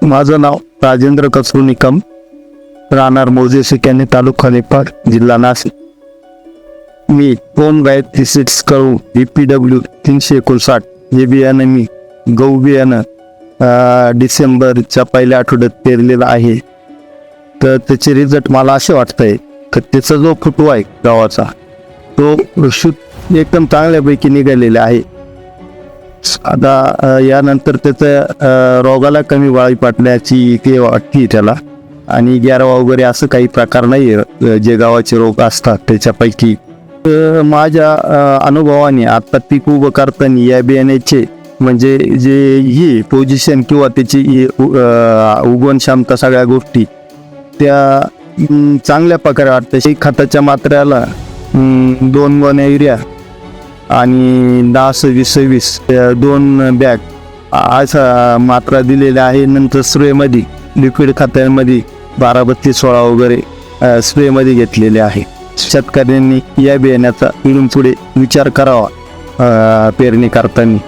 माझं नाव राजेंद्र कचरू निकम, राहणार मौजे सिक्याने, तालुका निफाड, जिल्हा नाशिक. मी होम गायत्री सीड्स कळू EPW 359 हे बियाणं मी गहू बियाणं डिसेंबरच्या पहिल्या आठवड्यात पेरलेलं आहे. तर त्याचे रिझल्ट मला असे वाटतंय तर त्याचा जो फुटवा आहे गव्हाचा तो शुद्ध एकदम चांगल्यापैकी निघालेला आहे. आता यानंतर त्याचं रोगाला कमी वाळी पाटण्याची ते वाटते त्याला, आणि ग्यारवा वगैरे असं काही प्रकार नाही आहे जे गावाचे रोग असतात त्याच्यापैकी. माझ्या अनुभवाने आता पीक उभं करताना या बियाण्याचे म्हणजे जे ही पोझिशन किंवा त्याची उगवण क्षमता सगळ्या गोष्टी त्या चांगल्या प्रकारे वाटतं. खताच्या मात्र्याला 2 गोण युरिया आणि 10-20-20 2 बॅग असा मात्रा दिलेल्या आहे. नंतर स्प्रेमध्ये लिक्विड खतांमध्ये 12-32-16 वगैरे स्प्रेमध्ये घेतलेले आहे. शेतकऱ्यांनी या बियाण्याचा इथून पुढे विचार करावा पेरणी करताना.